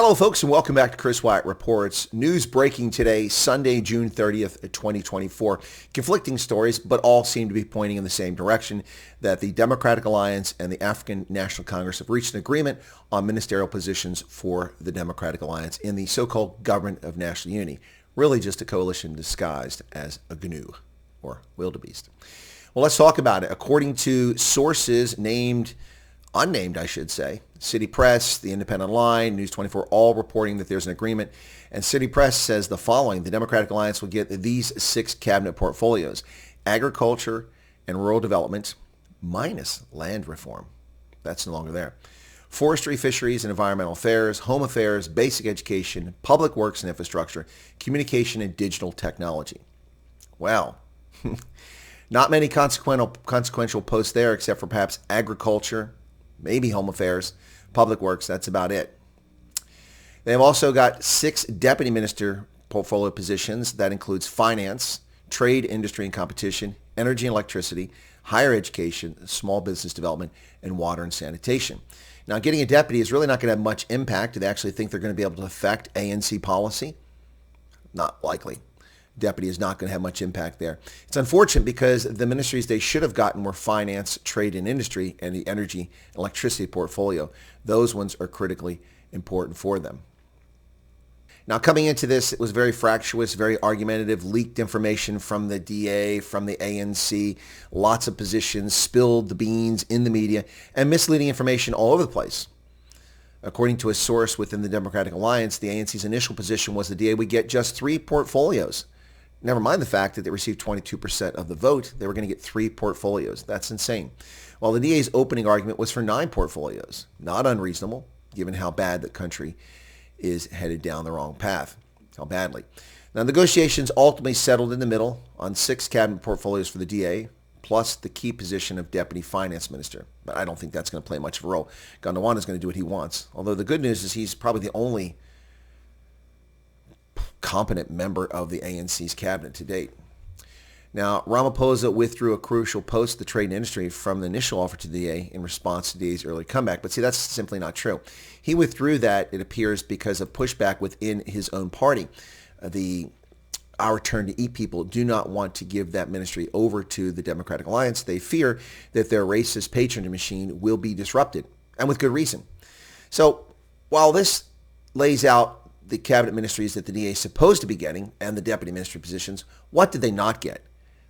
Hello, folks, and welcome back to Chris Wyatt Reports. News breaking today, Sunday, June 30th, 2024. Conflicting stories, but all seem to be pointing in the same direction, that the Democratic Alliance and the African National Congress have reached an agreement on ministerial positions for the Democratic Alliance in the so-called Government of National Unity. Really just a coalition disguised as a GNU, or wildebeest. Well, let's talk about it. According to sources unnamed, I should say, City Press, The Independent Line, News 24, all reporting that there's an agreement. And City Press says the following: the Democratic Alliance will get these 6 cabinet portfolios: agriculture and rural development, minus land reform. That's no longer there. Forestry, fisheries, and environmental affairs, home affairs, basic education, public works and infrastructure, communication, and digital technology. Well, not many consequential posts there, except for perhaps agriculture, maybe home affairs, public works. That's about it. They've also got 6 deputy minister portfolio positions. That includes finance, trade, industry and competition, energy and electricity, higher education, small business development, and water and sanitation. Now, getting a deputy is really not going to have much impact. Do they actually think they're going to be able to affect ANC policy? Not likely. Deputy is not going to have much impact there. It's unfortunate because the ministries they should have gotten were finance, trade and industry, and the energy and electricity portfolio. Those ones are critically important for them. Now, coming into this, it was very fractious, very argumentative, leaked information from the DA, from the ANC, lots of positions, spilled the beans in the media, and misleading information all over the place. According to a source within the Democratic Alliance, the ANC's initial position was the DA would get just 3 portfolios. Never mind the fact that they received 22% of the vote, they were going to get 3 portfolios. That's insane. While the DA's opening argument was for 9 portfolios. Not unreasonable, given how bad the country is headed down the wrong path. How badly. Now, negotiations ultimately settled in the middle on 6 cabinet portfolios for the DA, plus the key position of deputy finance minister. But I don't think that's going to play much of a role. Gondwana is going to do what he wants. Although the good news is he's probably the only competent member of the ANC's cabinet to date. Now, Ramaphosa withdrew a crucial post, the trade and industry, from the initial offer to the DA in response to the DA's early comeback. But see, that's simply not true. He withdrew that, it appears, because of pushback within his own party. Our Turn to Eat people do not want to give that ministry over to the Democratic Alliance. They fear that their racist patronage machine will be disrupted, and with good reason. So while this lays out the cabinet ministries that the DA is supposed to be getting and the deputy ministry positions, what did they not get?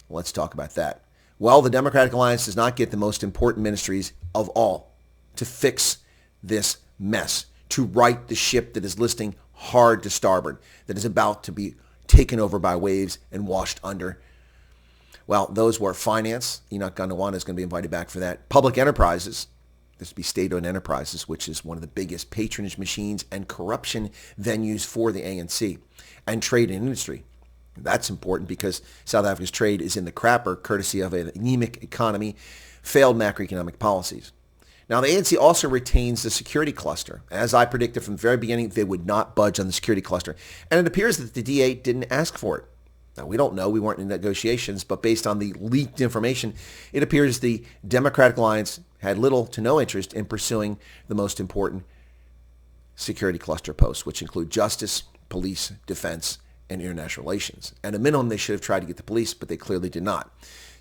Let's talk about that. Well, the Democratic Alliance does not get the most important ministries of all to fix this mess, to right the ship that is listing hard to starboard, that is about to be taken over by waves and washed under. Well, those were finance. Enoch Gondwana is going to be invited back for that. Public enterprises. This would be state-owned enterprises, which is one of the biggest patronage machines and corruption venues for the ANC. And trade and industry. That's important because South Africa's trade is in the crapper, courtesy of an anemic economy, failed macroeconomic policies. Now, the ANC also retains the security cluster. As I predicted from the very beginning, they would not budge on the security cluster. And it appears that the DA didn't ask for it. Now, we don't know. We weren't in negotiations, but based on the leaked information, it appears the Democratic Alliance had little to no interest in pursuing the most important security cluster posts, which include justice, police, defense, and international relations. At a minimum, they should have tried to get the police, but they clearly did not.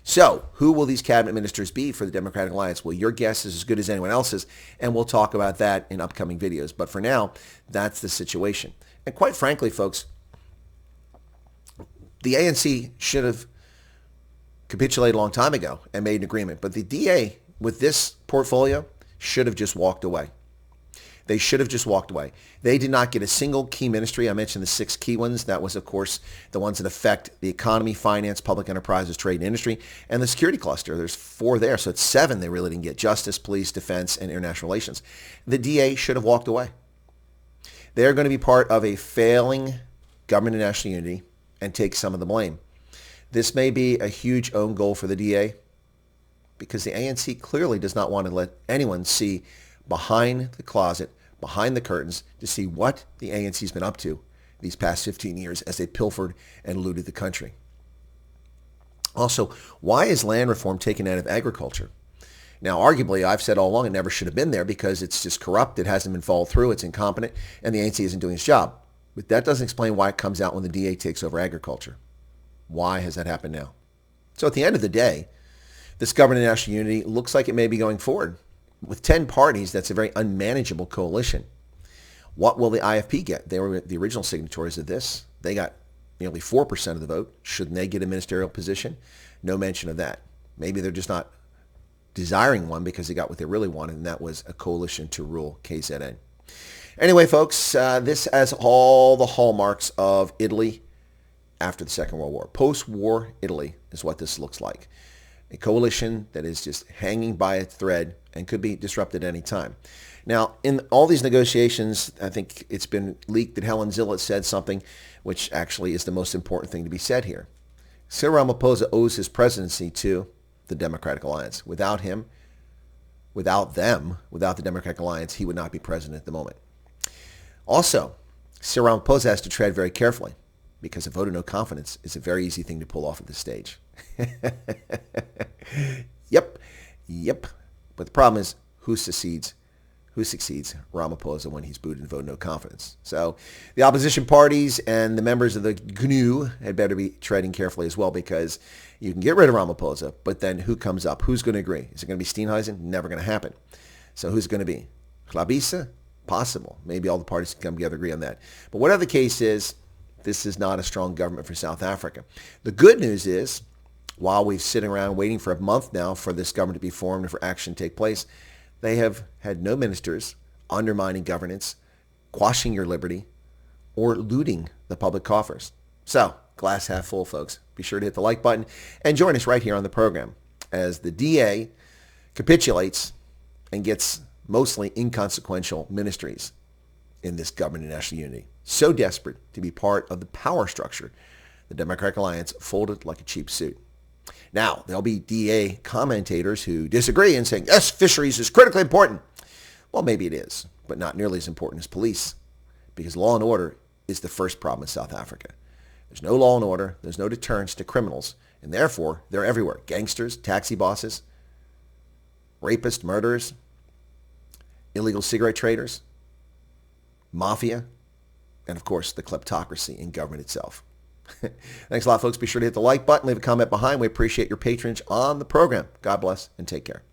So, who will these cabinet ministers be for the Democratic Alliance? Well, your guess is as good as anyone else's, and we'll talk about that in upcoming videos. But for now, that's the situation. And quite frankly, folks, the ANC should have capitulated a long time ago and made an agreement. But the DA, with this portfolio, should have just walked away. They should have just walked away. They did not get a single key ministry. I mentioned the 6 key ones. That was, of course, the ones that affect the economy, finance, public enterprises, trade, and industry, and the security cluster. There's 4 there, so it's 7 they really didn't get: justice, police, defense, and international relations. The DA should have walked away. They're going to be part of a failing government of national unity and take some of the blame. This may be a huge own goal for the DA because the ANC clearly does not want to let anyone see behind the closet, behind the curtains, to see what the ANC's been up to these past 15 years as they pilfered and looted the country. Also, why is land reform taken out of agriculture? Now, arguably, I've said all along it never should have been there because it's just corrupt. It hasn't been followed through. It's incompetent, and the ANC isn't doing its job. But that doesn't explain why it comes out when the DA takes over agriculture. Why has that happened now? So at the end of the day, this government of national unity looks like it may be going forward. With 10 parties, that's a very unmanageable coalition. What will the IFP get? They were the original signatories of this. They got nearly 4% of the vote. Shouldn't they get a ministerial position? No mention of that. Maybe they're just not desiring one because they got what they really wanted, and that was a coalition to rule KZN. Anyway, folks, this has all the hallmarks of Italy after the Second World War. Post-war Italy is what this looks like. A coalition that is just hanging by a thread and could be disrupted any time. Now, in all these negotiations, I think it's been leaked that Helen Zillett said something which actually is the most important thing to be said here. Cyril Ramaphosa owes his presidency to the Democratic Alliance. Without him, without them, without the Democratic Alliance, he would not be president at the moment. Also, Cyril Ramaphosa has to tread very carefully because a vote of no confidence is a very easy thing to pull off at this stage. Yep. But the problem is who succeeds Ramaphosa when he's booted and voted no confidence. So the opposition parties and the members of the GNU had better be treading carefully as well because you can get rid of Ramaphosa, but then who comes up? Who's going to agree? Is it going to be Steenhuisen? Never going to happen. So who's going to be? Klabisa? Possible. Maybe all the parties can come together and agree on that. But whatever the case is, this is not a strong government for South Africa. The good news is, while we've sitting around waiting for a month now for this government to be formed and for action to take place, they have had no ministers undermining governance, quashing your liberty, or looting the public coffers. So, glass half full, folks. Be sure to hit the like button and join us right here on the program as the DA capitulates and gets mostly inconsequential ministries in this government of national unity. So desperate to be part of the power structure, the Democratic Alliance folded like a cheap suit. Now, there'll be DA commentators who disagree and saying, yes, fisheries is critically important. Well, maybe it is, but not nearly as important as police, because law and order is the first problem in South Africa. There's no law and order, there's no deterrence to criminals, and therefore they're everywhere. Gangsters, taxi bosses, rapists, murderers, illegal cigarette traders, mafia, and of course the kleptocracy in government itself. Thanks a lot, folks. Be sure to hit the like button, leave a comment behind. We appreciate your patronage on the program. God bless and take care.